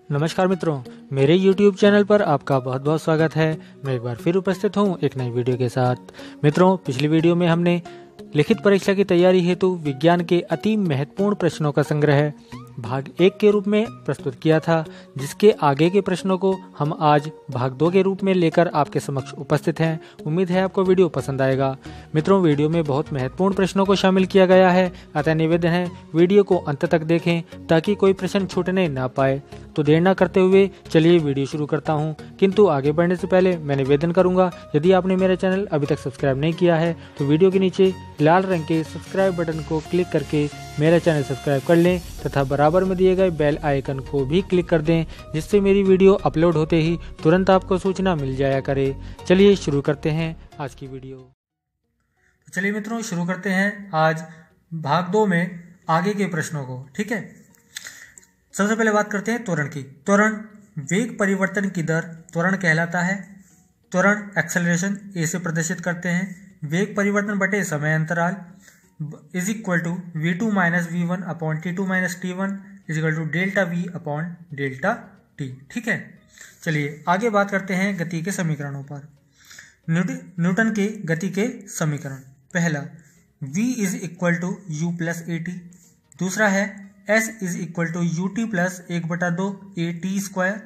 नमस्कार मित्रों, मेरे YouTube चैनल पर आपका बहुत बहुत स्वागत है। मैं एक बार फिर उपस्थित हूँ एक नई वीडियो के साथ। मित्रों, पिछली वीडियो में हमने लिखित परीक्षा की तैयारी हेतु विज्ञान के अति महत्वपूर्ण प्रश्नों का संग्रह भाग 1 के रूप में प्रस्तुत किया था, जिसके आगे के प्रश्नों को हम आज भाग 2 के रूप में लेकर आपके समक्ष उपस्थित हैं। उम्मीद है आपको वीडियो पसंद आएगा। मित्रों, वीडियो में बहुत महत्वपूर्ण प्रश्नों को शामिल किया गया है, अतः निवेदन है वीडियो को अंत तक देखें ताकि कोई प्रश्न छूटने ना पाए। तो देर न करते हुए चलिए वीडियो शुरू करता हूँ। किंतु आगे बढ़ने से पहले मैं निवेदन करूंगा, यदि आपने मेरा चैनल अभी तक सब्सक्राइब नहीं किया है तो वीडियो के नीचे लाल रंग के सब्सक्राइब बटन को क्लिक करके मेरा चैनल सब्सक्राइब कर लें तथा बराबर में दिए गए बेल आइकन को भी क्लिक कर दें, जिससे मेरी वीडियो अपलोड होते ही तुरंत आपको सूचना मिल जाया करे। चलिए शुरू करते हैं आज की वीडियो। तो चलिए मित्रों, शुरू करते हैं आज भाग 2 में आगे के प्रश्नों को। ठीक है, सबसे पहले बात करते हैं त्वरण की। त्वरण वेग परिवर्तन की दर त्वरण कहलाता है। त्वरण एक्सेलरेशन ए से प्रदर्शित करते हैं। वेग परिवर्तन बटे समय अंतराल is equal to v2 minus v1 upon t2 minus t1 is equal to delta v upon delta t। ठीक है, चलिए आगे बात करते हैं गति के समीकरणों पर। न्यूटन के गति के समीकरण, पहला v is equal to u plus a t, दूसरा है s is equal to u t plus 1/2 a t square,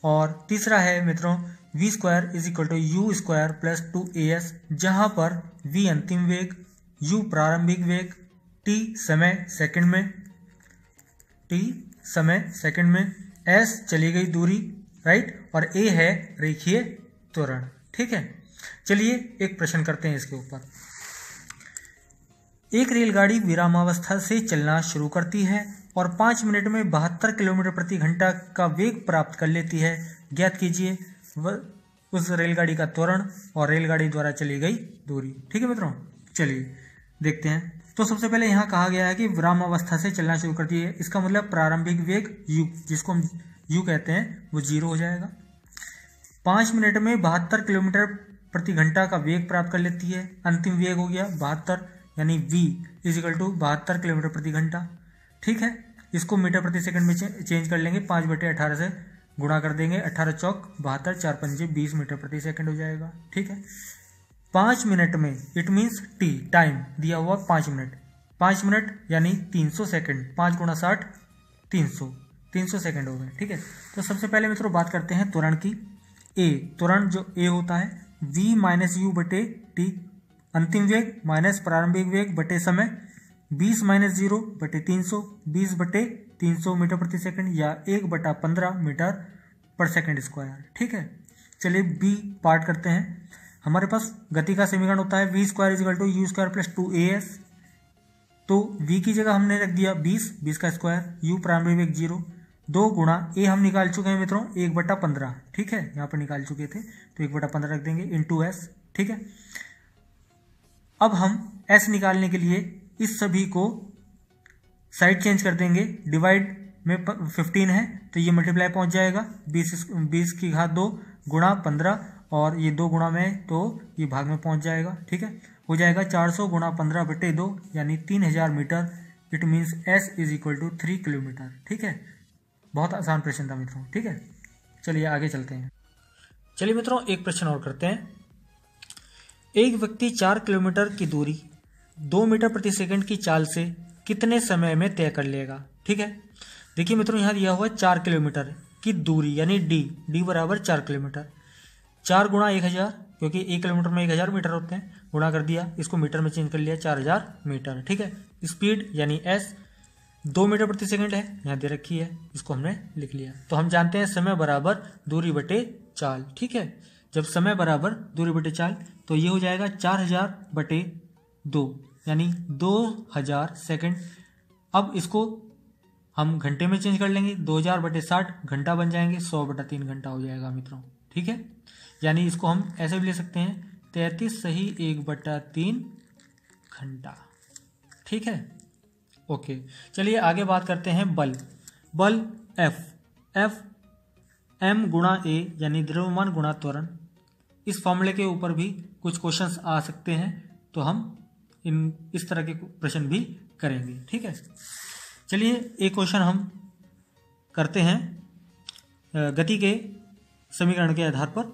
और तीसरा है मित्रों v square is equal to u square plus 2as, जहां पर v अंतिम वेग, u प्रारंभिक वेग, t समय सेकंड में, s चली गई दूरी, राइट, और a है रेखीय त्वरण। ठीक है, चलिए एक प्रश्न करते हैं इसके ऊपर। एक रेलगाड़ी विरामावस्था से चलना शुरू करती है और 5 मिनट में 72 किलोमीटर प्रति घंटा का वेग प्राप्त कर लेती है। ज्ञात कीजिए उस रेलगाड़ी का त्वरण और रेलगाड़ी द्वारा चली गई दूरी। ठीक है मित्रों, चलिए देखते हैं। तो सबसे पहले यहाँ कहा गया है कि विरामावस्था से चलना शुरू करती है, इसका मतलब प्रारंभिक वेग u, जिसको हम u कहते हैं, वो 0 हो जाएगा। 5 मिनट में 72 किलोमीटर प्रति घंटा का वेग प्राप्त कर लेती है। अंतिम वेग हो गया 72, यानी v is equal to 72 kilometre प्रति घंटा। ठीक है, इसको मीटर प्रति सेकंड में चेंज कर लेंगे, 5/18 से गुणा कर देंगे, 18 चौक 72, 4 पंजे 20 मीटर प्रति सेकंड हो जाएगा। ठीक है, 5 मिनट में, इट मीन्स टी टाइम दिया हुआ 5 मिनट, 5 मिनट यानी 300 सेकंड, 5 गुणा 60 300 सेकंड हो गए। ठीक है, तो सबसे पहले मित्रों बात करते हैं त्वरण की। ए त्वरण जो ए होता है v माइनस यू बटे टी, अंतिम वेग माइनस प्रारंभिक वेग बटे समय, 20 माइनस 0 बटे 300, 20 बटे 300 मीटर प्रति सेकंड या 1/15 मीटर पर सेकंड स्क्वायर। ठीक है, चलिए बी पार्ट करते हैं। हमारे पास गति का समीकरण होता है v square is equal to u square plus 2as, तो v की जगह हमने रख दिया 20 का स्क्वायर, u प्रारंभिक वेग 0, 2 गुणा a हम निकाल चुके हैं मित्रों 1/15। ठीक है, यहाँ पर निकाल चुके थे तो 1/15 रख देंगे इंटू s। ठीक है, अब हम s निकालने के लिए इस सभी को साइड चेंज कर देंगे। डिवाइड में 15 है तो ये मल्टीप्लाई पहुंच जाएगा, 20 की घात 2 गुणा 15, और ये 2 गुणा में तो ये भाग में पहुंच जाएगा। ठीक है, हो जाएगा 400 गुणा 15/2 यानी 3000 metre. It means s is equal to 3 kilometre. ठीक है, बहुत आसान प्रश्न था मित्रों। ठीक है, चलिए आगे चलते हैं। चलिए मित्रों एक प्रश्न और करते हैं। एक व्यक्ति 4 किलोमीटर की दूरी 2 मीटर प्रति सेकंड की चाल से कितने समय में तय कर लेगा। ठीक है, देखिए मित्रों यहाँ दिया हुआ 4 किलोमीटर की दूरी यानी डी बराबर 4 किलोमीटर, 4 गुणा 1000, क्योंकि 1 किलोमीटर में 1000 मीटर होते हैं, गुणा कर दिया, इसको मीटर में चेंज कर लिया, 4000 मीटर। ठीक है, स्पीड यानी s 2 मीटर प्रति सेकंड है, यहाँ दे रखी है, इसको हमने लिख लिया। तो हम जानते हैं समय बराबर दूरी बटे चाल। ठीक है, जब समय बराबर दूरी बटे चाल तो ये हो जाएगा 4000 बटे 2 यानी 2000 सेकंड। अब इसको हम घंटे में चेंज कर लेंगे, 2000 बटे 60 घंटा बन जाएंगे, 100/3 घंटा हो जाएगा मित्रों। ठीक है, यानी इसको हम ऐसे भी ले सकते हैं 33 सही 1/3 घंटा। ठीक है, ओके, चलिए आगे बात करते हैं बल F m गुणा a यानी द्रव्यमान गुणा त्वरण। इस फॉर्मूले के ऊपर भी कुछ क्वेश्चंस आ सकते हैं, तो हम इस तरह के प्रश्न भी करेंगे। ठीक है, चलिए एक क्वेश्चन हम करते हैं। गति के समीकरण के आधार पर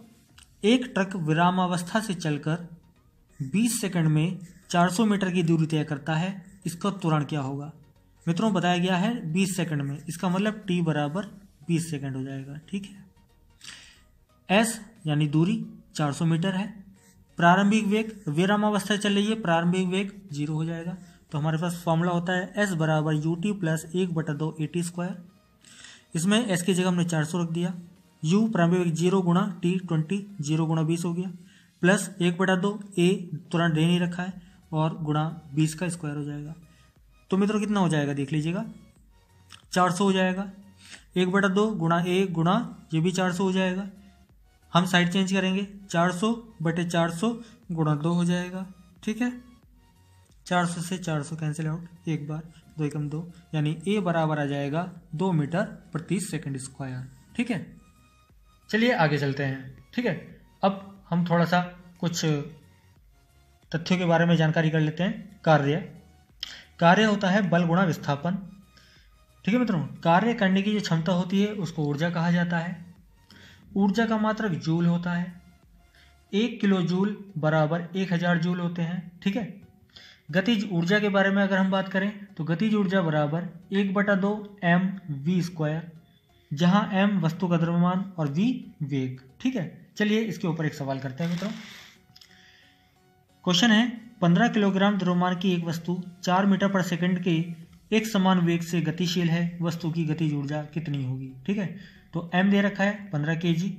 एक ट्रक विरामावस्था से चलकर 20 सेकंड में 400 मीटर की दूरी तय करता है, इसका त्वरण क्या होगा। मित्रों बताया गया है 20 सेकंड में, इसका मतलब t बराबर 20 सेकंड हो जाएगा। ठीक है, s यानी दूरी 400 मीटर है, प्रारंभिक वेग विरामावस्था चल रही है, प्रारंभिक वेग 0 हो जाएगा। तो हमारे पास फॉर्मूला होता है s बराबर ut प्लस 1/2 at स्क्वायर। इसमें s की जगह हमने 400 रख दिया, u प्रारंभिक वेग 0 गुणा t 20, 0 गुणा 20 हो गया, प्लस 1/2 a तुरंत दे नहीं रखा है और गुणा 20 का स्क्वायर हो जाएगा। तो मित्रों कितना हो जाएगा देख लीजिएगा, 400 हो जाएगा। 1/2 गुणा a गुणा ये भी 400 हो जाएगा। हम साइड चेंज करेंगे, 400/400 गुणा 2 हो जाएगा। ठीक है, 400 से 400 कैंसिल आउट, एक बार 2 एकम 2, यानी a बराबर आ जाएगा 2 मीटर प्रति सेकंड स्क्वायर। ठीक है, चलिए आगे चलते हैं। ठीक है, अब हम थोड़ा सा कुछ तथ्यों के बारे में जानकारी कर लेते हैं। कार्य होता है बल गुणा विस्थापन। ठीक है मित्रों, कार्य करने की जो क्षमता होती है उसको ऊर्जा कहा जाता है। ऊर्जा का मात्रक जूल होता है। 1 किलो जूल बराबर 1000 जूल होते हैं। ठीक है, गतिज ऊर्जा के बारे में अगर हम बात करें तो गतिज ऊर्जा बराबर 1/2 mv², जहां m वस्तु का द्रव्यमान और v वेग। ठीक है, चलिए इसके ऊपर एक सवाल करते हैं मित्रों। क्वेश्चन है 15 किलोग्राम द्रव्यमान की एक वस्तु 4 मीटर पर सेकंड के एक समान वेग से गतिशील है, वस्तु की गतिज ऊर्जा कितनी होगी। ठीक है, तो m दे रखा है 15 kg,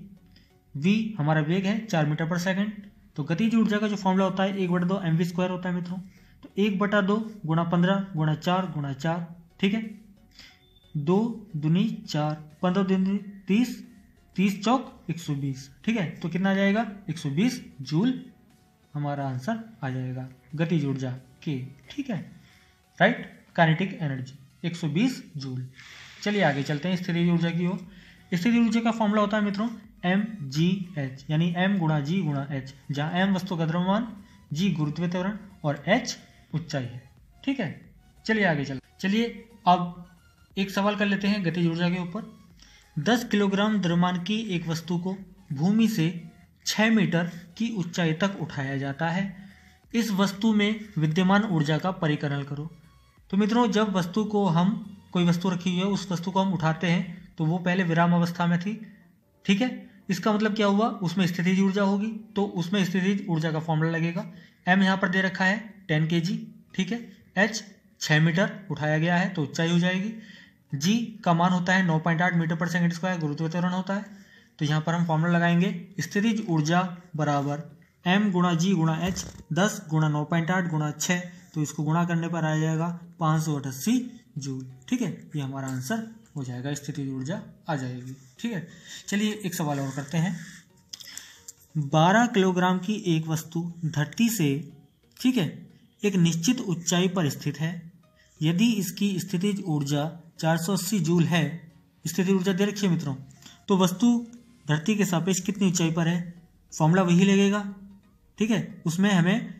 v हमारा वेग है 4 मीटर पर सेकंड। तो गतिज ऊर्जा का जो फॉर्मूला होता है 1/2 mv² होता है मित्रों। तो 1/2 गुणा 15 गुणा 4 गुणा 4। ठीक है, 2 दूनी 4, 15 दूनी 30, 30 चौक 120। ठीक है, तो कितना आ जाएगा 120 जूल हमारा आंसर आ जाएगा गतिज ऊर्जा के। ठीक है, राइट, काइनेटिक एनर्जी 120 जूल। चलिए आगे चलते हैं स्थितिज ऊर्जा की ओर। स्थितिज ऊर्जा का फॉर्मूला होता है मित्रों mgh, यानी m गुणा g गुणा h, जहां m वस्तु का द्रव्यमान, g गुरुत्वीय त्वरण और h ऊंचाई है। ठीक है, चलिए आगे चलिए अब एक सवाल कर लेते हैं गतिज ऊर्जा के ऊपर। 10 किलोग्राम द्रव्यमान की एक वस्तु को भूमि से 6 मीटर की ऊंचाई तक उठाया जाता है। इस वस्तु में विद्यमान ऊर्जा का परिकलन करो। तो मित्रों, जब वस्तु को हम कोई वस्तु रखी हुई है, उस वस्तु को हम उठाते हैं तो वो पहले विराम अवस्था में थी। ठीक है, इसका मतलब क्या हुआ, उसमें स्थितिज ऊर्जा होगी, तो उसमें स्थितिज ऊर्जा का फॉर्मूला लगेगा। m यहाँ पर दे रखा है 10 kg। ठीक है, h 6 मीटर उठाया गया है तो ऊंचाई हो जाएगी। g का मान होता है 9.8 मीटर पर सेकंड स्क्वायर, गुरुत्वीय त्वरण होता है। तो यहाँ पर हम फॉर्मूला लगाएंगे, स्थितिज ऊर्जा बराबर m गुणा g गुणा h, 10 गुणा 9.8 गुणा 6, तो इसको गुणा करने पर आ जाएगा 588 जूल। ठीक है, ये हमारा आंसर हो जाएगा, स्थितिज ऊर्जा आ जाएगी। ठीक है, चलिए एक सवाल और करते हैं। 12 किलोग्राम की एक वस्तु धरती से, ठीक है, एक निश्चित ऊंचाई पर स्थित है। यदि इसकी स्थितिज ऊर्जा 480 जूल है, स्थितिज ऊर्जा दे रखी है मित्रों, तो वस्तु धरती के सापेक्ष कितनी ऊंचाई पर है, फॉर्मूला वही लगेगा। ठीक है, उसमें हमें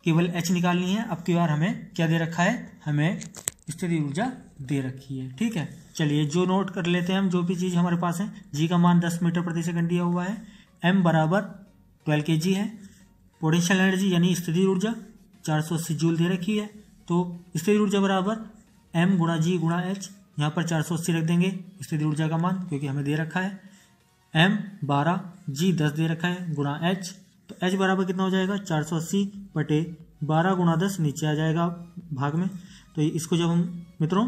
केवल h निकालनी है। अब की बार हमें क्या दे रखा है, हमें स्थितिज ऊर्जा दे रखी है। ठीक है, चलिए जो नोट कर लेते हैं हम, जो भी चीज़ हमारे पास है। g का मान 10 मीटर प्रति सेकंड दिया हुआ है, m बराबर 12 kg है, पोटेंशियल एनर्जी यानी स्थितिज ऊर्जा 480 जूल दे रखी है। तो स्थितिज ऊर्जा बराबर m गुणा g गुणा h, यहाँ पर 480 रख देंगे स्थितिज ऊर्जा का मान, क्योंकि हमें दे रखा है m 12, g 10 दे रखा है, गुणा h। तो h बराबर कितना हो जाएगा 480/12 गुणा 10, नीचे आ जाएगा भाग में। तो इसको जब हम मित्रों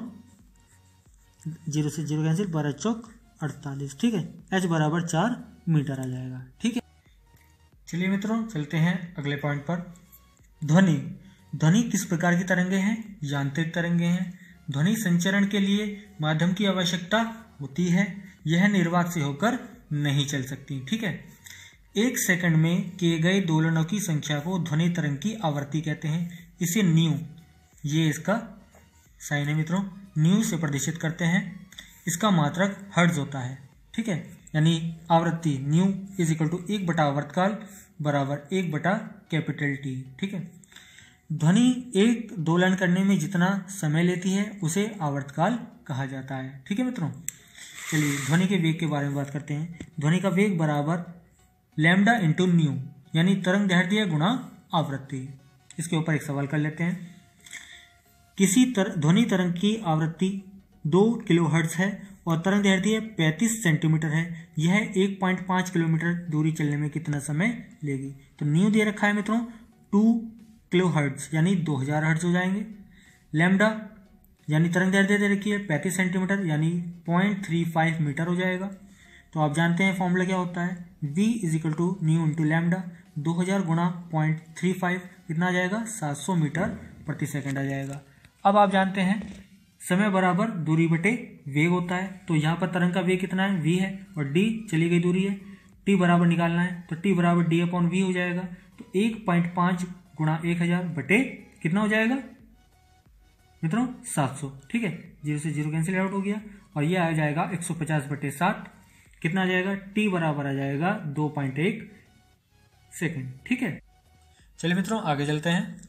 0 से 0 कैंसिल, 12 चौक 48। ठीक है, h बराबर 4 मीटर आ जाएगा। ठीक है, चलिए मित्रों चलते हैं अगले पॉइंट पर। ध्वनि किस प्रकार की तरंगे हैं, यांत्रिक तरंगे हैं। ध्वनि संचरण के लिए माध्यम की आवश्यकता होती है, यह निर्वात से होकर नहीं चल सकती। ठीक है, 1 सेकंड में किए गए दोलनों की संख्या को ध्वनि तरंग की आवृत्ति कहते हैं। इसे न्यू, ये इसका साइन है मित्रों, न्यू से प्रदर्शित करते हैं। इसका मात्रक हर्ट्ज होता है। ठीक है, यानी आवृत्ति न्यू इज इक्वल टू 1/आवर्तकाल बराबर 1/कैपिटल T। ठीक है, ध्वनि एक दोलन करने में जितना समय लेती है उसे आवर्तकाल कहा जाता है। ठीक है मित्रों, चलिए ध्वनि के वेग के बारे में बात करते हैं। ध्वनि का वेग बराबर लैम्डा इंटू न्यू, यानी तरंग दैर्ध्य गुणा आवृत्ति। इसके ऊपर एक सवाल कर लेते हैं। किसी ध्वनि तरंग की आवृत्ति 2 किलोहर्ट्ज है और तरंग दैर्ध्य 35 सेंटीमीटर है। यह 1.5 किलोमीटर दूरी चलने में कितना समय लेगी? तो न्यू दे रखा है मित्रों 2 किलोहर्ट्ज यानी 2000 हर्ट्ज हो जाएंगे। लैम्डा यानी तरंग दैर्ध्य दे रखी है 35 सेंटीमीटर यानी 0.35 मीटर हो जाएगा। तो आप जानते हैं फॉर्मूला क्या होता है, v is equal to nu into lambda. 2000 गुणा 0.35 कितना आ जाएगा? 700 मीटर प्रति सेकंड आ जाएगा। अब आप जानते हैं समय बराबर दूरी बटे वेग होता है। तो यहाँ पर तरंग का वेग कितना है? v है और d चली गई दूरी है। t बराबर निकालना है तो t बराबर d अपॉन v हो जाएगा। तो 1.5 गुणा 1000 बटे कितना हो जाएगा मित्रों? 700। ठीक है, 0 से 0 कैंसिल आउट हो गया और ये आ जाएगा 150 बटे 7। कितना आ जाएगा? t बराबर आ जाएगा 2.1 सेकेंड। ठीक है, चलिए मित्रों आगे चलते हैं।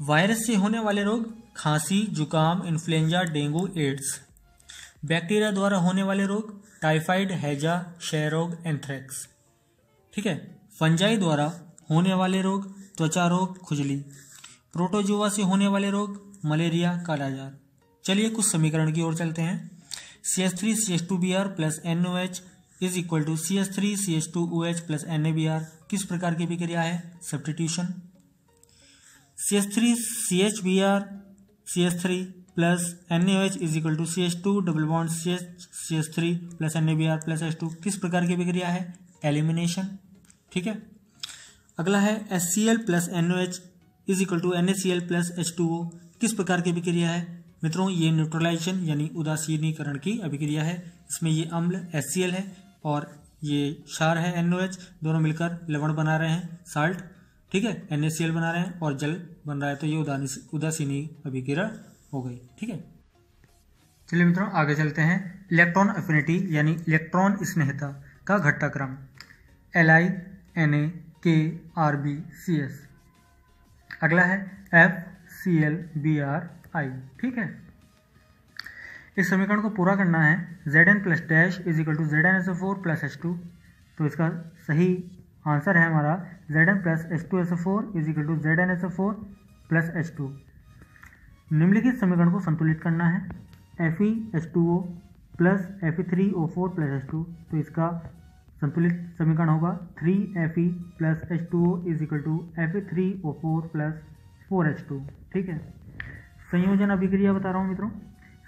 वायरस से होने वाले रोग खांसी, जुकाम, इन्फ्लुएंजा, डेंगू, एड्स। बैक्टीरिया द्वारा होने वाले रोग टाइफाइड, हैजा, क्षय रोग, एंथ्रेक्स। ठीक है, फंजाई द्वारा होने वाले रोग त्वचा रोग, खुजली। प्रोटोजोआ से होने वाले रोग मलेरिया, कालाजार। चलिए कुछ समीकरण की ओर चलते हैं। CH3 CH2Br plus NOH is equal to CH3 CH2OH plus NaBr किस प्रकार की अभिक्रिया है? Substitution. CH3 CHBr CH3 plus NaOH is equal to CH2 double bond CH3 plus NaBr plus H2 किस प्रकार की अभिक्रिया है? एलिमिनेशन। ठीक है, अगला है HCl plus NaOH is equal to NaCl plus H2O किस प्रकार की अभिक्रिया है? मित्रों ये न्यूट्रलाइजेशन यानी उदासीनीकरण की अभिक्रिया है। इसमें ये अम्ल HCl है और ये क्षार है NaOH, दोनों मिलकर लवण बना रहे हैं, साल्ट। ठीक है, NaCl बना रहे हैं और जल बन रहा है, तो ये उदासीनी अभिक्रिया हो गई। ठीक है, चलिए मित्रों आगे चलते हैं। इलेक्ट्रॉन अफिनिटी यानी इलेक्ट्रॉन स्नेहता का घटनाक्रम Li Na K Rb Cs। अगला है FCl Br I। ठीक है, इस समीकरण को पूरा करना है। Zn plus dash is equal to ZnSO4 plus H2। तो इसका सही आंसर है हमारा Zn plus H2SO4 is equal to ZnSO4 plus H2। निम्नलिखित समीकरण को संतुलित करना है। FeH2O plus Fe3O4 plus H2। तो इसका संतुलित समीकरण होगा 3Fe plus H2O is equal to Fe3O4 plus 4H2। ठीक है, संयोजन अभिक्रिया बता रहा हूँ मित्रों।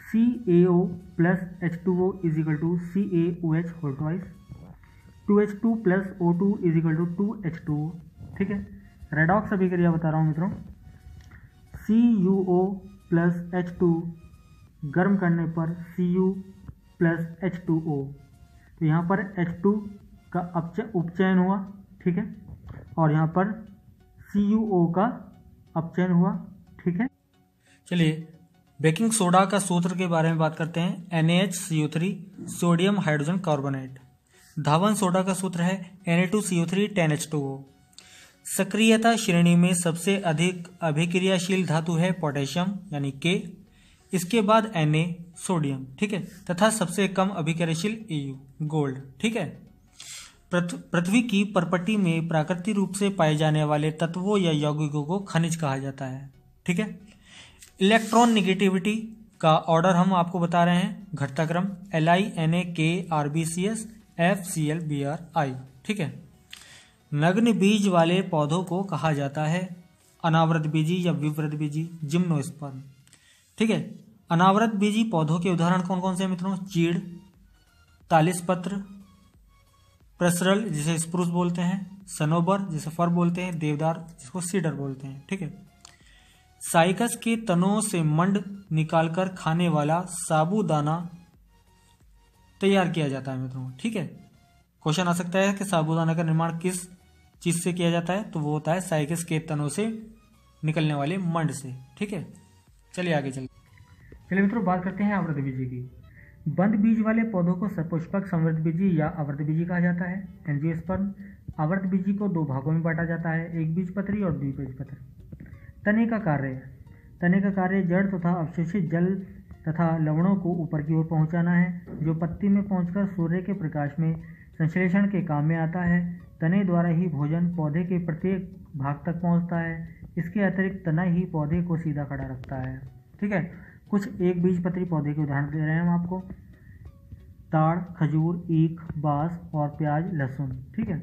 CaO plus H2O is equal to CaOH whole twice. 2H2 plus O2 is equal to 2H2O। ठीक है, रेडॉक्स अभिक्रिया बता रहा हूँ मित्रों। CuO प्लस H2 गर्म करने पर Cu प्लस H2O। तो यहाँ पर H2 का उपचयन हुआ। ठीक है, और यहाँ पर CuO का अपचयन हुआ। ठीक है, चलिए बेकिंग सोडा का सूत्र के बारे में बात करते हैं। NaHCO3 sodium hydrogen carbonate. धावन सोडा का सूत्र है Na2CO3 10H2O। सक्रियता श्रेणी में सबसे अधिक अभिक्रियाशील धातु है पोटेशियम यानी K, इसके बाद Na सोडियम। ठीक है, तथा सबसे कम अभिक्रियाशील Au गोल्ड। ठीक है, पृथ्वी की परपट्टी में प्राकृतिक रूप से पाए जाने वाले तत्वों या यौगिकों को खनिज कहा जाता है। ठीक है, इलेक्ट्रॉन निगेटिविटी का ऑर्डर हम आपको बता रहे हैं, घटनाक्रम Li Na K Rb Cs FCl Br I। ठीक है, नग्न बीज वाले पौधों को कहा जाता है अनावृत बीजी या विवृत बीजी, जिम्नोस्पर्म। ठीक है, अनावृत बीजी पौधों के उदाहरण कौन कौन से हैं मित्रों? चीड़, तालिसपत्र, प्रसरल जिसे स्प्रूस बोलते हैं, सनोबर जिसे फर बोलते हैं, देवदार जिसको सीडर बोलते हैं। ठीक है, साइकस के तनों से मंड निकालकर खाने वाला साबूदाना तैयार किया जाता है मित्रों। ठीक है, क्वेश्चन आ सकता है कि साबूदाना का निर्माण किस चीज से किया जाता है? तो वो होता है साइकस के तनों से निकलने वाले मंड से। ठीक है, चलिए आगे चलिए मित्रों बात करते हैं आवृत बीजी की। बंद बीज वाले पौधों को सपुष्पक संवृत बीजी या आवृत बीजी कहा जाता है, एंजियोस्पर्म। आवृत बीजी को दो भागों में बांटा जाता है, एक बीजपत्री और द्विबीजपत्री। तने का कार्य, तने का कार्य जड़ तथा अवशोषित जल तथा लवणों को ऊपर की ओर पहुंचाना है, जो पत्ती में पहुंचकर सूर्य के प्रकाश में संश्लेषण के काम में आता है। तने द्वारा ही भोजन पौधे के प्रत्येक भाग तक पहुंचता है। इसके अतिरिक्त तना ही पौधे को सीधा खड़ा रखता है। ठीक है, कुछ एक बीजपत्री पौधे के उदाहरण दे रहे हैं हम आपको। ताड़, खजूर, ईख, बांस और प्याज, लहसुन। ठीक है,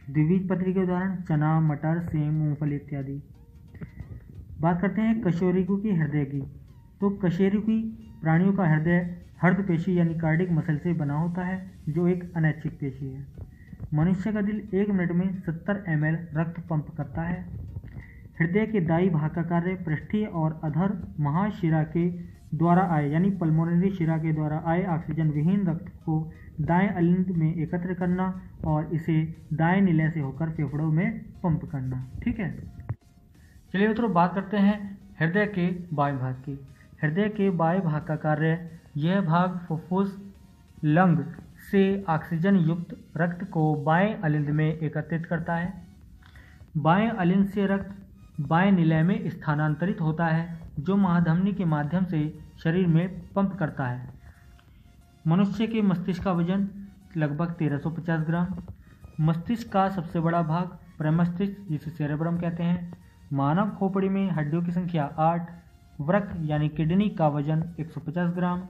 द्विबीजपत्री के उदाहरण चना, मटर, सेम, मूंगफली इत्यादि। बात करते हैं कशेरुकी की हृदय की। तो कशेरुकी प्राणियों का हृदय हृदय पेशी यानी कार्डिक मसल से बना होता है, जो एक अनैच्छिक पेशी है। मनुष्य का दिल 1 मिनट में 70 ml रक्त पंप करता है। हृदय के दाई भाग का कार्य पृष्ठीय और अधर महाशिरा के द्वारा आए यानी पल्मोनरी शिरा के द्वारा आए ऑक्सीजन विहीन रक्त को दाएं अलिंद में एकत्र करना और इसे दाएं निलय से होकर फेफड़ों में पंप करना। ठीक है, चलिए मित्रों बात करते हैं हृदय के बाएं भाग की। हृदय के बाएं भाग का कार्य, यह भाग फुफ्फुस लंग से ऑक्सीजन युक्त रक्त को बाएं अलिंद में एकत्रित करता है। बाएं अलिंद से रक्त बाएं निलय में स्थानांतरित होता है, जो महाधमनी के माध्यम से शरीर में पंप करता है। मनुष्य के मस्तिष्क का वजन लगभग 1350 ग्राम। मस्तिष्क का सबसे बड़ा भाग प्रमस्तिष्क, जिसे सेरेब्रम कहते हैं। मानव खोपड़ी में हड्डियों की संख्या 8। वृक्क यानी किडनी का वजन 150 ग्राम।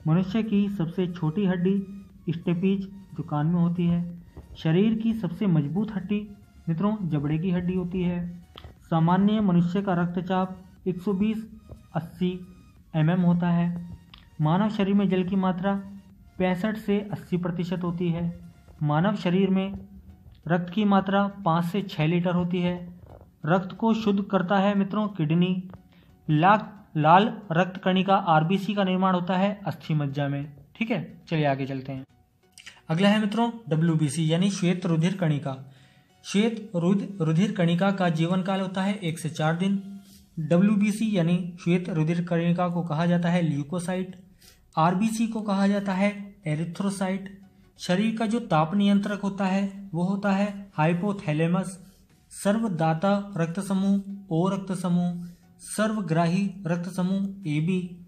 मनुष्य की सबसे छोटी हड्डी स्टेपीज, जो कान में होती है। शरीर की सबसे मजबूत हड्डी मित्रों जबड़े की हड्डी होती है। सामान्य मनुष्य का रक्तचाप 120/80 mm होता है। मानव शरीर में जल की मात्रा 65 से 80% होती है। मानव शरीर में रक्त की मात्रा 5 से 6 लीटर होती है। रक्त को शुद्ध करता है मित्रों किडनी। लाल रक्त कणिका आरबीसी का निर्माण होता है अस्थि मज्जा में। ठीक है, चलिए आगे चलते हैं। अगला है मित्रों डब्ल्यूबीसी यानी श्वेत रुधिर कणिका। श्वेत रुधिर कणिका का जीवन काल होता है 1 से 4 दिन। डब्ल्यूबीसी यानी श्वेत रुधिर कणिका को कहा जाता है ल्यूकोसाइट। आरबीसी को कहा जाता है एरिथ्रोसाइट। शरीर का जो ताप नियंत्रक होता है वो होता है हाइपोथैलेमस। सर्वदाता रक्त समूह ओ रक्त समूह, सर्वग्राही रक्त समूह एबी।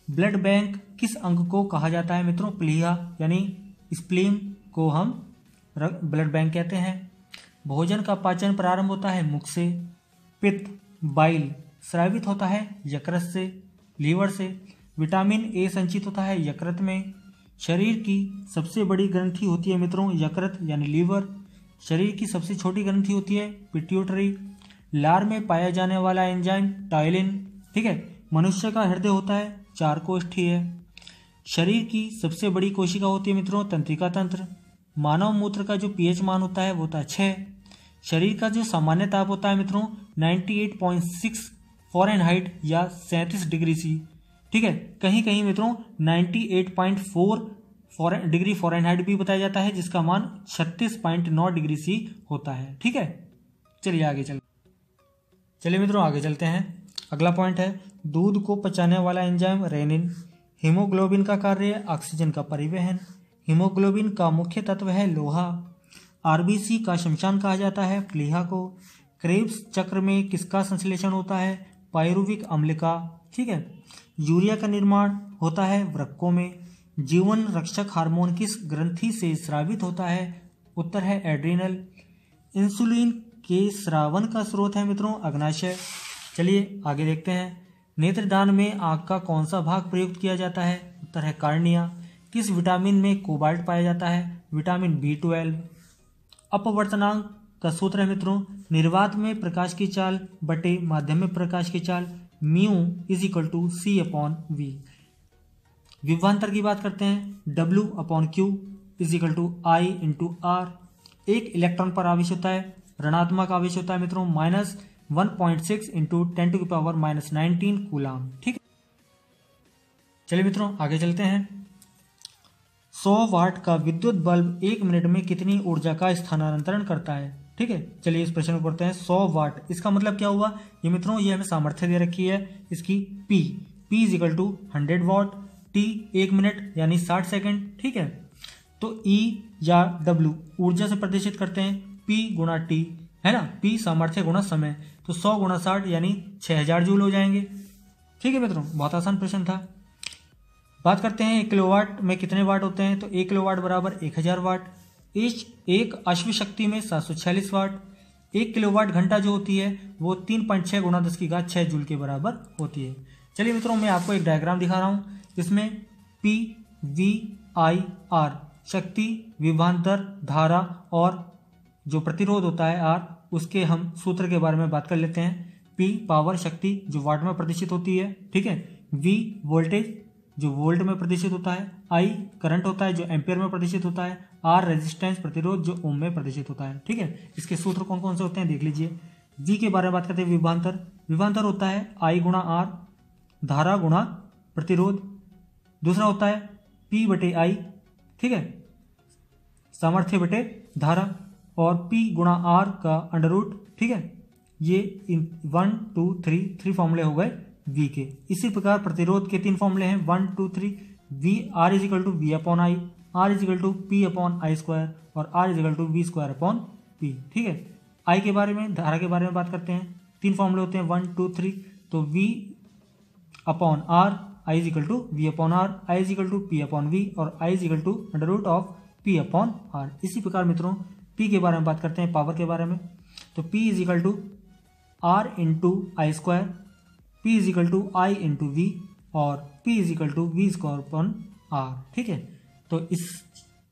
ब्लड बैंक किस अंग को कहा जाता है मित्रों? प्लीहा यानी स्प्लीन को हम ब्लड बैंक कहते हैं। भोजन का पाचन प्रारंभ होता है मुख से। पित्त बाइल स्रावित होता है यकृत से, लीवर से। विटामिन ए संचित होता है यकृत में। शरीर की सबसे बड़ी ग्रंथि होती है मित्रों यकृत यानी लीवर। शरीर की सबसे छोटी ग्रंथि होती है पिट्यूटरी। लार में पाया जाने वाला एंजाइम टाइलिन। ठीक है, मनुष्य का हृदय होता है 4 कोष्ठीय। शरीर की सबसे बड़ी कोशिका होती है मित्रों तंत्रिका तंत्र। मानव मूत्र का जो पीएच मान होता है वो होता है 6। शरीर का जो सामान्य ताप होता है मित्रों 98.6 फ़ारेनहाइट या 37 डिग्री सी। ठीक है, कहीं कहीं मित्रों 98.4 डिग्री फ़ारेनहाइट भी बताया जाता है, जिसका मान 36.9 डिग्री सी होता है। ठीक है, चलिए मित्रों आगे चलते हैं। अगला पॉइंट है दूध को पचाने वाला एंजाइम रेनिन। हीमोग्लोबिन का कार्य ऑक्सीजन का परिवहन। हीमोग्लोबिन का मुख्य तत्व है लोहा। आरबीसी का शमशान कहा जाता है प्लीहा को। क्रेब्स चक्र में किसका संश्लेषण होता है? पायरुविक अम्ल का। ठीक है, यूरिया का निर्माण होता है वृक्कों में। जीवन रक्षक हार्मोन किस ग्रंथि से स्रावित होता है? उत्तर है एड्रिनल। इंसुलिन के स्रावन का स्रोत है मित्रों अग्नाशय। चलिए आगे देखते हैं। नेत्रदान में आंख का कौन सा भाग प्रयुक्त किया जाता है? उत्तर है कार्निया। किस विटामिन में कोबाल्ट पाया जाता है? Vitamin B12। अपवर्तनांक का सूत्र है मित्रों निर्वात में प्रकाश की चाल बटे माध्यम में प्रकाश की चाल म्यू = C/V। विभवांतर की बात करते हैं W/Q = I/R। एक इलेक्ट्रॉन पर आवेश होता है ऋणात्मक आवेश होता है मित्रों -1.6 × 10⁻⁻19 कूलाम। ठीक है, चलिए मित्रों आगे चलते हैं। 100 वाट का विद्युत बल्ब 1 मिनट में कितनी ऊर्जा का स्थानांतरण करता है? ठीक है, चलिए इस प्रश्न को पढ़ते हैं। 100 वाट इसका मतलब क्या हुआ? ये मित्रों ये हमें सामर्थ्य दे रखी है इसकी P = 100 वाट। T 1 मिनट यानी 60 सेकंड। ठीक है, तो E या W ऊर्जा से प्रदर्शित करते हैं P × T है ना। P सामर्थ्य गुणा समय, तो 100 × 60 यानी 6000 जूल हो जाएंगे। ठीक है मित्रों, बहुत आसान प्रश्न था। बात करते हैं 1 किलोवाट में कितने वाट होते हैं, तो 1 किलोवाट बराबर 1000 वाट। एक अश्व शक्ति में 746 वाट। 1 किलोवाट घंटा जो होती है वो 3.6 गुणा 10⁶ जूल के बराबर होती है। चलिए मित्रों, मैं आपको एक डायग्राम दिखा रहा हूँ जिसमें PVIR शक्ति, विभवांतर, धारा और जो प्रतिरोध होता है R, उसके हम सूत्र के बारे में बात कर लेते हैं। P पावर शक्ति जो वाट में प्रतिष्ठित होती है, ठीक है। V वोल्टेज जो वोल्ट में प्रतिष्ठित होता है। I करंट होता है जो एम्पियर में प्रतिष्ठित होता है। R रेजिस्टेंस प्रतिरोध जो ओम में प्रतिष्ठित होता है, ठीक है। इसके सूत्र कौन कौन से होते हैं देख लीजिए। V के बारे में बात करते हैं, विभवांतर। विभवांतर होता है I गुणा R, धारा गुणा प्रतिरोध। दूसरा होता है P बटे I, ठीक है, सामर्थ्य बटे धारा, और P गुणा R का अंडर रूट, ठीक है। ये 1 2 3 फॉर्मूले हो गए V के। इसी प्रकार प्रतिरोध के 3 फॉर्मूले हैं 1 2 3। V R is equal to V upon I, R is equal to P upon I square और R is equal to V square upon P, ठीक है। I के बारे में, धारा के बारे में बात करते हैं। 3 फॉर्मूले होते हैं 1 2 3। तो V upon R, I is equal to V upon R, I is equal to P upon V और I is equal to under root of P upon R। इसी प्रकार मित्रों P के बारे में बात करते हैं, पावर के बारे में। तो P is equal to R into I square, P is equal to I into V और P is equal to V square upon R, ठीक है। तो इस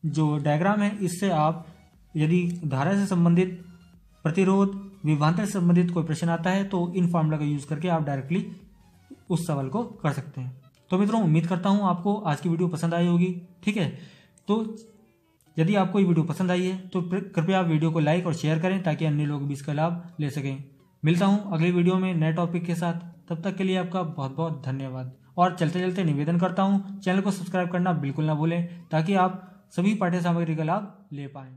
जो डायग्राम है इससे आप यदि धारा से संबंधित, प्रतिरोध, विभवांतर से संबंधित कोई प्रश्न आता है तो इन फॉर्मूला का यूज करके आप डायरेक्टली उस सवाल को कर सकते हैं। तो मित्रों, उम्मीद करता हूँ आपको आज की वीडियो पसंद आई होगी, ठीक है। तो यदि आपको ये वीडियो पसंद आई है तो कृपया आप वीडियो को लाइक और शेयर करें ताकि अन्य लोग भी इसका लाभ ले सकें। मिलता हूँ अगली वीडियो में नए टॉपिक के साथ, तब तक के लिए आपका बहुत बहुत धन्यवाद। और चलते चलते निवेदन करता हूँ, चैनल को सब्सक्राइब करना बिल्कुल ना भूलें ताकि आप सभी पाठ्य सामग्री का लाभ ले पाएं।